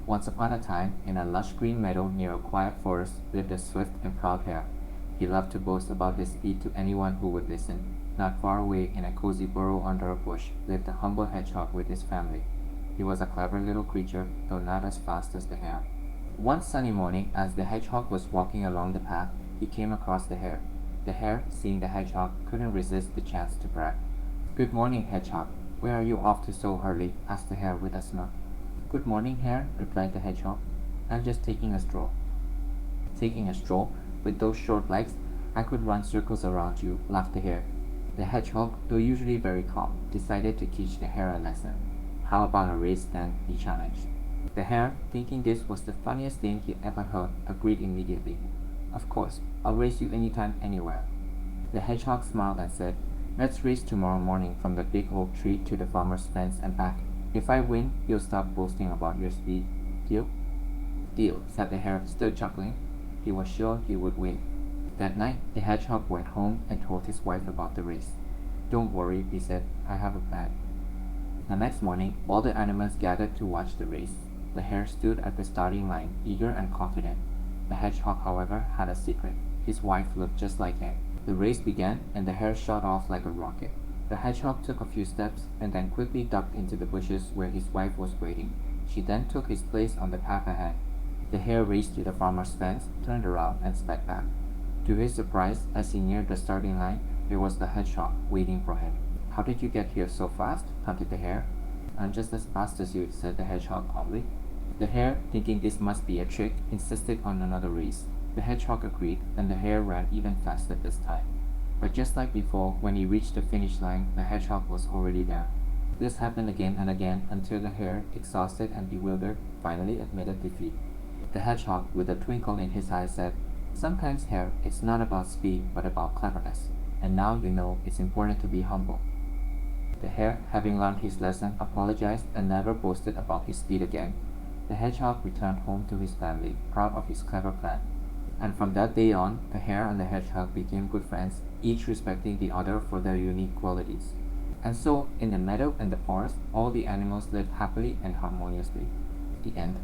Once upon a time, in a lush green meadow near a quiet forest, lived a swift and proud hare. He loved to boast about his speed to anyone who would listen. Not far away, in a cozy burrow under a bush, lived a humble hedgehog with his family. He was a clever little creature, though not as fast as the hare. One sunny morning, as the hedgehog was walking along the path, he came across the hare. The hare, seeing the hedgehog, couldn't resist the chance to brag. "Good morning, hedgehog. Where are you off to so early?" asked the hare with a smirk. "Good morning, hare," replied the hedgehog. "I'm just taking a stroll." "Taking a stroll? With those short legs, I could run circles around you," laughed the hare. The hedgehog, though usually very calm, decided to teach the hare a lesson. "How about a race then?" he challenged. The hare, thinking this was the funniest thing he ever heard, agreed immediately. "Of course, I'll race you anytime, anywhere." The hedgehog smiled and said, "Let's race tomorrow morning from the big oak tree to the farmer's fence and back. If I win, you'll stop boasting about your speed. Deal?" "Deal," said the hare, still chuckling. He was sure he would win. That night, the hedgehog went home and told his wife about the race. "Don't worry," he said, "I have a plan." The next morning, all the animals gathered to watch the race. The hare stood at the starting line, eager and confident. The hedgehog, however, had a secret. His wife looked just like him. The race began, and the hare shot off like a rocket. The hedgehog took a few steps and then quickly ducked into the bushes where his wife was waiting. She then took his place on the path ahead. The hare raced to the farmer's fence, turned around, and sped back. To his surprise, as he neared the starting line, there was the hedgehog waiting for him. "How did you get here so fast?" taunted the hare. "I'm just as fast as you," said the hedgehog calmly. The hare, thinking this must be a trick, insisted on another race. The hedgehog agreed, and the hare ran even faster this time. But just like before, when he reached the finish line, the hedgehog was already there. This happened again and again until the hare, exhausted and bewildered, finally admitted defeat. The hedgehog, with a twinkle in his eye, said, "Sometimes, hare, it's not about speed, but about cleverness. And now you know it's important to be humble." The hare, having learned his lesson, apologized and never boasted about his speed again. The hedgehog returned home to his family, proud of his clever plan. And from that day on, the hare and the hedgehog became good friends, each respecting the other for their unique qualities. And so, in the meadow and the forest, all the animals lived happily and harmoniously. The end.